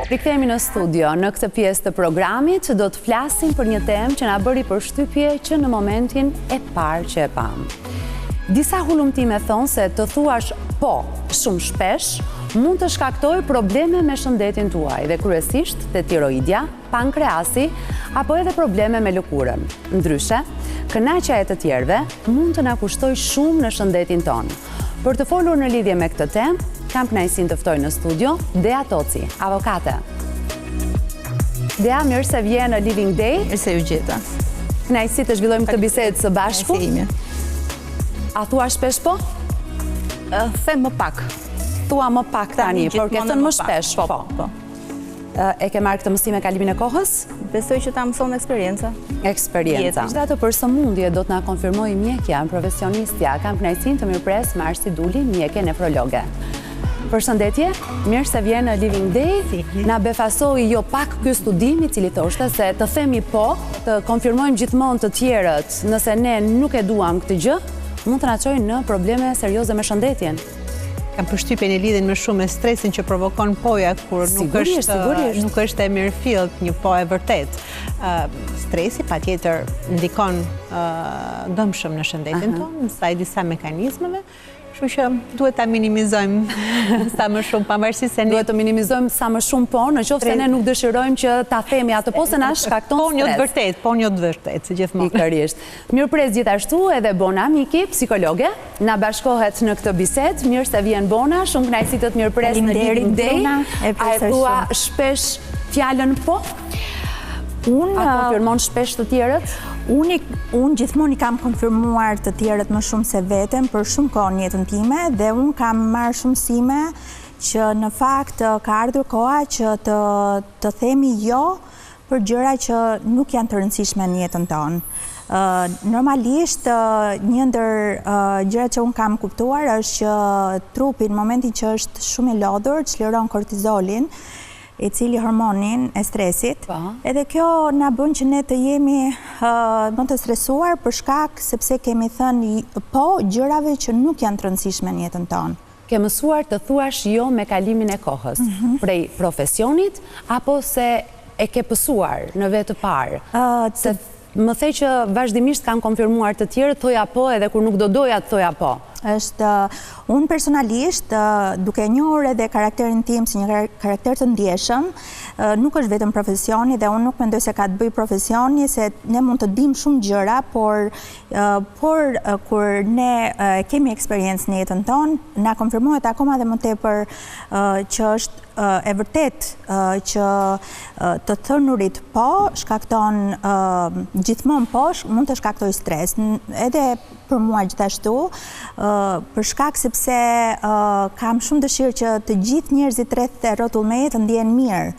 Rikthehemi në studio. Në këtë pjesë të programit do të flasim për një temë që na bëri përshtypje që në momentin e parë që e pam. Disa hulumtime thonë se të thuash po shumë shpesh mund të shkaktoj probleme me shëndetin tuaj dhe kryesisht te tiroidja, pankreasi apo edhe probleme me lëkurën. Ndryshe, kënaqja e të tjerëve mund të na kushtoj shumë në shëndetin tonë. Për të folur në lidhje me këtë temë, kam kënaqësinë të ftoj në studio Dea Toci, avokate. Dea, mirë se vjen në Living Day. Mirë se ju gjeta. Kënaqësi të zhvillojmë këtë bisedë së bashku. A thua shpesh po? Them më pak. Thua më pak tani, por ke thënë më shpesh. Po. E ke marrë këtë mësim me kalimin e kohës? Besoj që ta mëson eksperienca. Eksperienca. Gjithatë për sëmundje do të na konfirmojë mjekja, profesionistja. Kam kënaqësinë të mirëpres Marsi Duli, mjeke nefrologe. Përshëndetje, mirë se vjen në Living Day. Na befasoi jo pak ky studim i cili thoshte se të themi po, të konfirmojmë gjithmonë të tjerët, nëse ne nuk e duam këtë gjë, mund të na çojë në probleme serioze me shëndetjen. Kam përshtypjen e lidhen më shumë me stresin që provokon poja kur nuk është e mirëfillt një po e vërtet. Stresi patjetër ndikon dëmshëm në shëndetin tonë, sa i disa mekanizmeve. Kështu që duhet ta minimizojmë sa më shumë, pavarësisht se ne duhet të minimizojmë sa më shumë po, në qoftë se ne nuk dëshirojmë që ta themi atë po se na shkakton stres. Po një të vërtet, si gjithmonë. Pikërisht. Mirëpres gjithashtu edhe Bona Miki, psikologe, na bashkohet në këtë bisedë. Mirë se vjen Bona, shumë kënaqësi të mirëpres në Living Day. A e thua shpesh fjalën po? A konfirmon shpesh të tjerët? Unë gjithmonë i kam konfirmuar të tjerët më shumë se veten për shumë kohë në jetën time dhe unë kam marrë shumë mësime që në fakt ka ardhur koha që të themi jo për gjëra që nuk janë të rëndësishme në jetën tonë. Normalisht, një ndër gjërat që unë kam kuptuar është që trupi në momentin që është shumë i lodhur, çliron kortizolin, i cili hormonin e stresit, edhe kjo na bën që ne të jemi më të stresuar për shkak sepse kemi thënë po gjërave që nuk janë të rëndësishme në jetën tonë. Ke mësuar të thuash jo me kalimin e kohës, prej profesionit, apo se e ke pësuar në vetë parë? Se më thej që vazhdimisht kanë konfirmuar të tjerë, thoja po edhe kur nuk do doja të thoja po. Unë personalisht, duke njohur edhe karakterin tim si një karakter të ndjeshëm, nuk është vetëm profesioni dhe unë nuk mendoj se ka të bëjë profesioni, se ne mund të dim shumë gjëra, por kur ne kemi eksperiencë në jetën tonë, na konfirmohet akoma dhe më tepër që është e vërtet që të thënurit po shkakton gjithmonë po mund të shkaktoj stres, edhe për mua gjithashtu, për shkak sepse kam shumë dëshirë që të gjithë njerëzit rreth e rrotull meje të ndjehen mirë.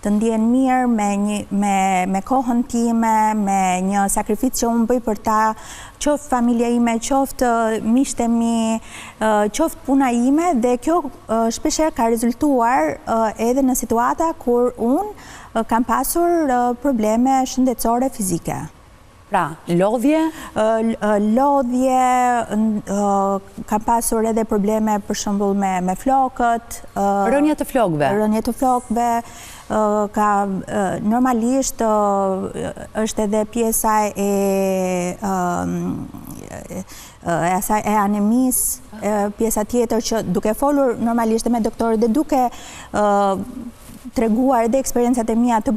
Të ndjehen mirë me kohën time, me një sakrificë që unë bëj për ta, qoftë familja ime, qoftë miqtë e mi, qoftë puna ime, dhe kjo shpeshherë ka rezultuar edhe në situata kur unë kam pasur probleme shëndetësore fizike. Pra, lodhje? Lodhje, kam pasur edhe probleme për shembull me flokët. Rënje të flokëve? Rënje të flokëve, normalisht është edhe pjesa e anemis, pjesa tjetër që duke folur normalisht me doktorët dhe duke treguar edhe eksperiencat e mia të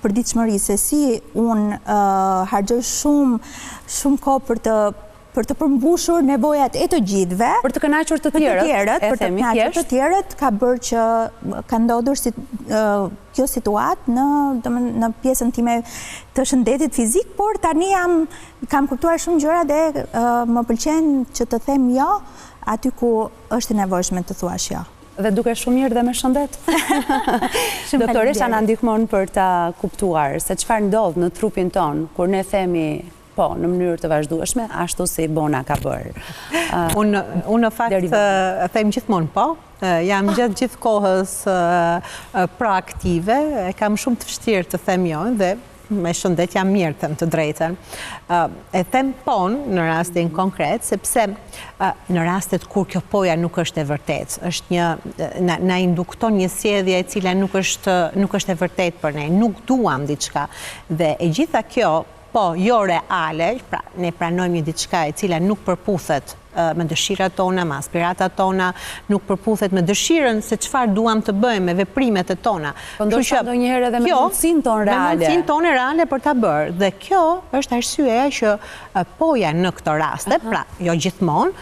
përditshmërisë se si unë harxoj shumë kohë për të përmbushur nevojat e të gjithëve, për të kënaqur të tjerët, ka bërë që ka ndodhur kjo situatë në pjesën time të shëndetit fizik, por tani kam kuptuar shumë gjëra dhe më pëlqen që të them jo aty ku është e nevojshme të thuash jo. Dhe duke shumë mirë dhe me shëndet. Doktoresha na ndihmon për ta kuptuar se çfarë ndodh në trupin ton kur ne themi po në mënyrë të vazhdueshme, ashtu si Bona ka bërë. Unë në fakt them gjithmonë po. Jam gjatë gjithë kohës proaktive, kam shumë të vështirë të them jo dhe me shëndetja mirë, them të drejtën. E them pon në rastin konkret, sepse në rastet kur kjo poja nuk është e vërtet, na indukton një sjellje e cila nuk është e vërtet për ne, nuk duam diçka. Dhe e gjitha kjo, po jo reale, pra ne pranojmë një diçka e cila nuk përputhet me dëshirat tona, me aspiratat tona, nuk përputhet me dëshirën se çfarë duam të bëjmë, me veprimet e tona. Po ndoshta ndonjëherë edhe me mundësinë tonë reale. Me mundësinë tonë reale për ta bërë. Dhe kjo është arsyeja që poja në këto raste, pra jo gjithmonë,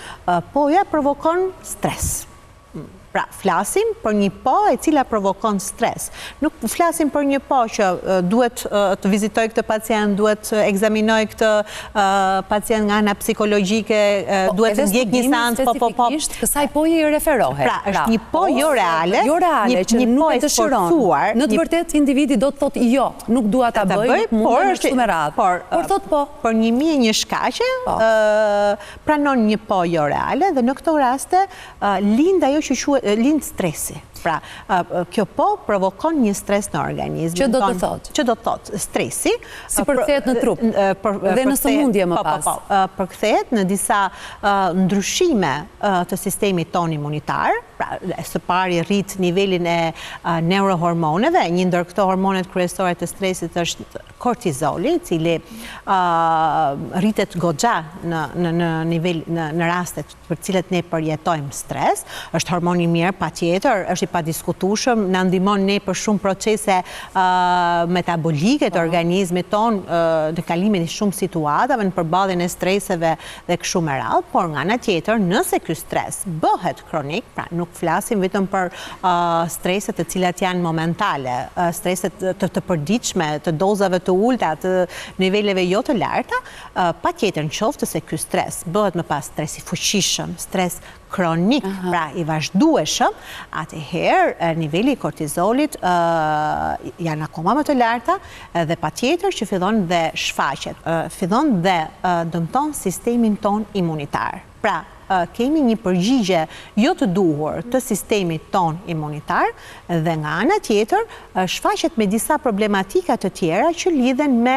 poja provokon stres. Pra, flasim për një po e cila provokon stres. Nuk flasim për një po që duhet të vizitoj këtë pacient, duhet të ekzaminoj këtë pacient nga ana psikologjike, duhet të ndjek një seancë, specifikisht kësaj poje i referohet. Pra, është një po jo reale, që nuk e dëshiron. Në të vërtetë individi do të thotë jo, nuk dua ta bëj, mund të kështu me radhë. Por thotë po. Për 1001 shkaqe pranon një po jo reale dhe në këto raste lind ajo që quhet lind stresi. Pra, kjo po provokon një stres në organizm. Që do të thotë? Që do të thotë, stresi. Si përkthehet në trup dhe në sëmundje më pas. Përkthehet në disa ndryshime të sistemit ton imunitar. Pra, së pari rrit nivelin e neurohormoneve. Një ndër këto hormonet kryesore të stresit është kortizoli, i cili rritet goxha në rastet për cilët ne përjetojmë stres. Është hormon i mirë, patjetër, është i padiskutueshëm, na ndihmon ne për shumë procese metabolike të organizmit ton në kalimin e shumë situatave, në përballjen e streseve dhe kështu me radhë, por nga ana tjetër, nëse ky stres bëhet kronik, pra nuk flasim vetëm për streset të cilat janë momentale, streset të përditshme, të dozave të ulta, të niveleve jo të larta, patjetër nëse se ky stres bëhet më pas stres i fuqishëm, stres kronik, pra i vazhdueshëm, atëherë niveli i kortizolit janë akoma më të larta dhe patjetër që fillon dhe shfaqet, fillon dhe dëmton sistemin ton imunitar. Pra, kemi një përgjigje jo të duhur të sistemit ton imunitar dhe nga ana tjetër shfaqet me disa problematika të tjera që lidhen me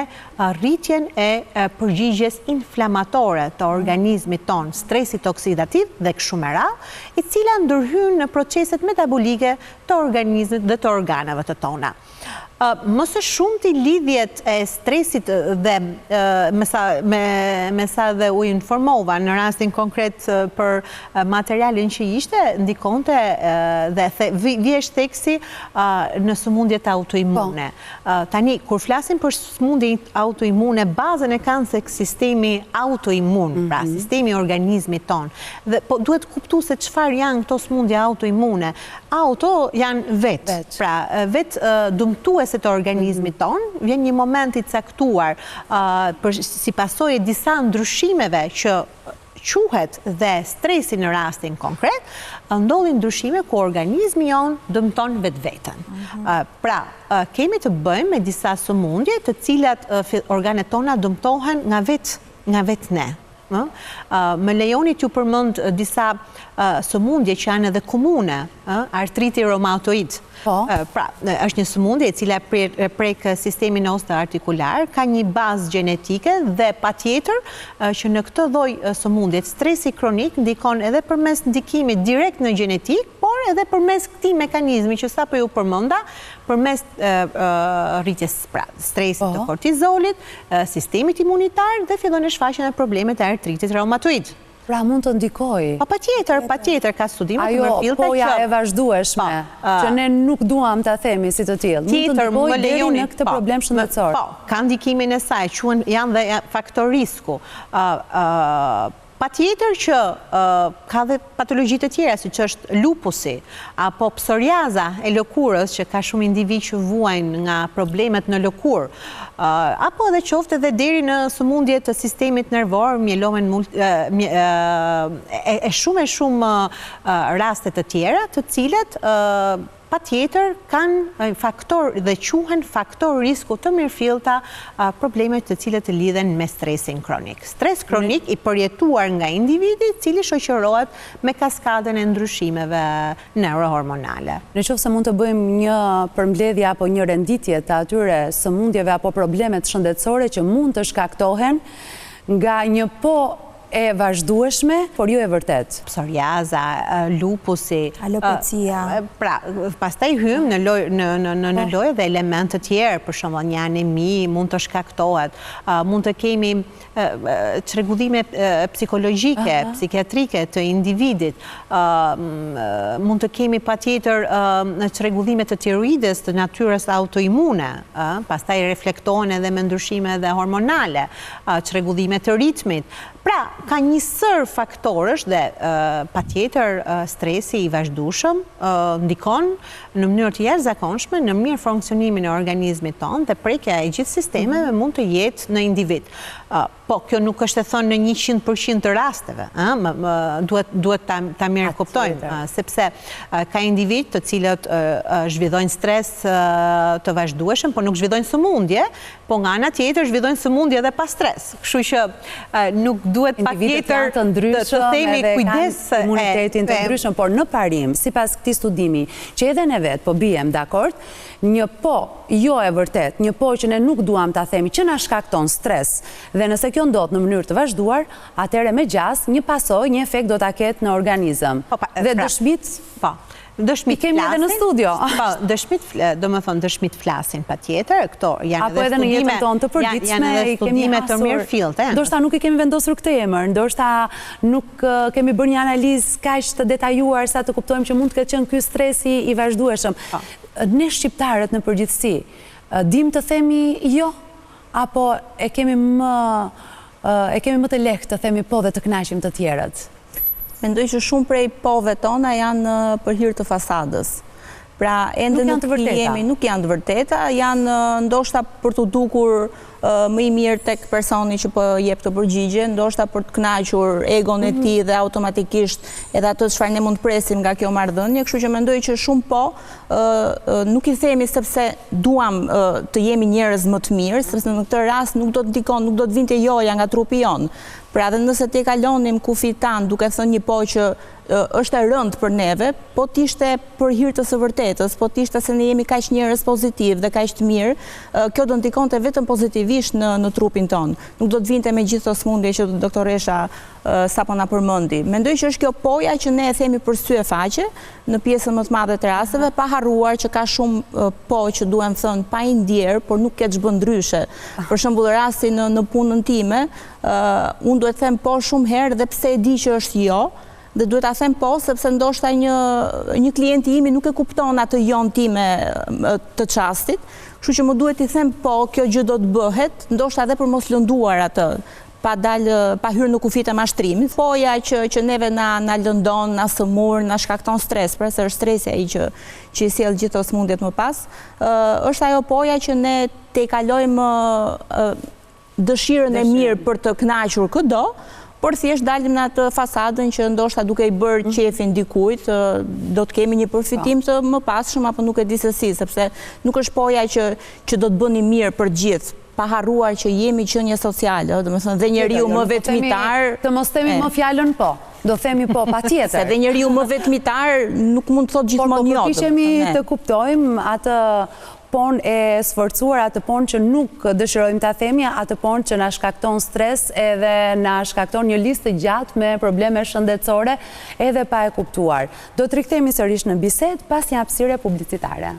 rritjen e përgjigjes inflamatore të organizmit ton, stresit oksidativ dhe kështu me radhë, i cila ndërhyn në proceset metabolike të organizmit dhe të organeve të tona. Më së shumti lidhjet e stresit dhe me sa dhe u informova në rastin konkret për materialin që ishte, ndikonte dhe vjesht theksi në sëmundjet autoimune. Tani, kur flasim për sëmundjet autoimune, bazën e kanë se sistemi autoimun, pra sistemi organizmit ton. Dhe duhet kuptu se çfarë janë këto sëmundje autoimune. Auto janë vetë, pra vetë dëmtuese të organizmit ton, vjen një moment i caktuar si pasojë disa ndryshimeve që quhet dhe stresi në rastin konkret, ndodhin ndryshime ku organizmi jon dëmton vetveten. Pra, kemi të bëjmë me disa sëmundje të cilat organet tona dëmtohen nga vetë ne. Më lejoni t'ju përmend disa sëmundje që janë edhe komune, artriti reumatoid. Pra, është një sëmundje e cila prek sistemin osteoartikular, ka një bazë gjenetike dhe patjetër që në këtë lloj sëmundje stresi kronik ndikon edhe përmes ndikimit direkt në gjenetik, por edhe përmes këtij mekanizmi që sapo ju përmenda, përmes rritjes stresit të kortizolit, sistemit imunitar dhe fillon në shfaqjen e problemet e artritit reumatoid. Pra mund të ndikoj? Patjetër, ka studime të mërfillte që... Ajo poja e vazhdueshme, që ne nuk duam të themi si të tillë, mund të ndikoj deri në këtë problem shëndetësor. Po, ka ndikimin e saj, janë dhe faktor risku. Patjetër që ka dhe patologji të tjera, siç është lupusi, apo psoriaza e lëkurës, që ka shumë individ që vuajnë nga problemet në lëkurë, apo edhe qoftë edhe deri në sëmundje të sistemit nervor, mielomen e shumë raste të tjera, të cilat patjetër kanë faktor dhe quhen faktor risku të mirëfillta problemet të cilët të lidhen me stresin kronik. Stres kronik i përjetuar nga individi, cili shoqërohet me kaskadën e ndryshimeve neurohormonale. Në qoftë se mund të bëjmë një përmbledhje apo një renditje të atyre sëmundjeve apo problemet shëndetësore që mund të shkaktohen nga një e vazhdueshme, por jo e vërtet. Psoriaza, lupusi, alopecia. Pra, pastaj hym në lojë dhe elementë të tjerë, për shembull një anemi mund të shkaktohet, mund të kemi çrregullime psikologjike, psikiatrike të individit, mund të kemi patjetër çrregullime të tiroides të natyrës autoimune, pastaj reflektohen edhe me ndryshime dhe hormonale, çrregullime të ritmit. Pra, ka një sër faktorësh dhe patjetër stresi i vazhdueshëm ndikon në mënyrë të jashtëzakonshme në mirë funksionimin e organizmit tonë dhe prekja e gjithë sistemeve mund të jetë në individ. Po, kjo nuk është e thënë në 100% të rasteve, duhet ta mirë kuptojmë, sepse ka individ të cilët zhvillojnë stres të vazhdueshëm, por nuk zhvillojnë sëmundje, po nga ana tjetër zhvillojnë sëmundje edhe pa stres. Kështu që nuk duhet patjetër të themi kujdes imunitetin të ndryshëm, por në parim, sipas këtij studimi, që edhe ne vetë po bijem dakord, një jo e vërtet, një që ne nuk duam ta themi që na shkakton stres, dhe nëse kjo ndodh në mënyrë të vazhduar, atëherë me gjas një pasojë, një efekt do ta ketë në organizëm. Dhe dëshmit, i kemi edhe në studio. Dëshmit flasin patjetër, këto janë apo edhe në jetën tonë të përditshme i kemi të mirëfillte. Ndoshta nuk i kemi vendosur këtë emër, ndoshta nuk kemi bërë një analizë kaq të detajuar sa të kuptojmë që mund të ketë qenë ky stresi i vazhdueshëm. Ne shqiptarët në përgjithësi, dim të themi jo, apo e kemi më të lehtë të themi po dhe të kënaqim të tjerët? Mendoj që shumë prej pove tona janë për hir të fasadës. Pra, ende nuk janë të vërteta, janë ndoshta për të dukur më i mirë tek personi që po jep të përgjigje, ndoshta për të kënaqur egon e tij dhe automatikisht edhe atë çfarë ne mund të presim nga kjo marrëdhënie, kështu që mendoj që shumë nuk i themi sepse duam të jemi njerëz më të mirë, sepse në këtë rast nuk do të ndikon, nuk do të vinte joja nga trupi jon. Pra dhe nëse te kalonim kufit tanë duke thënë një që është e rëndë për neve, po t'ishte për hir të së vërtetës, po t'ishte se ne jemi kaq njerëz pozitiv dhe kaq të mirë, kjo do ndikonte vetëm pozitivisht në trupin tonë. Nuk do të vinte me gjithë të smundje që doktoresha sapo na përmendi. Mendoj që është kjo poja që ne e themi për sy e faqe në pjesën më të madhe të rasteve, pa harruar që ka shumë që duhem thënë pa i ndjerë, por nuk ketë ç'bën ndryshe. Për shembull rasti në punën time, unë duhet them po shumë herë dhe pse e di që është jo, dhe duhet ta them po sepse ndoshta një klient i imi nuk e kupton atë jon time të çastit, kështu që më duhet i them po, kjo gjë do të bëhet, ndoshta edhe për mos lënduar atë, pa hyrë në kufit e mashtrimit. Poja që neve na lëndon, na sëmur, na shkakton stres, pra se është stresi ai që i sjell gjithë smundjet më pas, është ajo poja që ne te kalojmë dëshirën e mirë për të kënaqur çdo, por thjesht dalim në atë fasadën që ndoshta duke i bërë qefin dikujt, do të kemi një përfitim të më passhëm apo nuk e di se si, sepse nuk është poja që do të bëni mirë për gjithë, pa harruar që jemi qenie sociale, domethënë dhe njeriu më vetmitar. Të mos themi më fjalën po. Do themi po patjetër. Se dhe njeriu më vetmitar nuk mund të thotë gjithmonë jo. Por përpiqemi të kuptojmë atë ponë e sforcuar, atë ponë që nuk dëshirojmë ta themi, atë ponë që na shkakton stres edhe na shkakton një listë gjatë me probleme shëndetësore edhe pa e kuptuar. Do të rikthehemi sërish në bisedë pas një hapësire publicitare.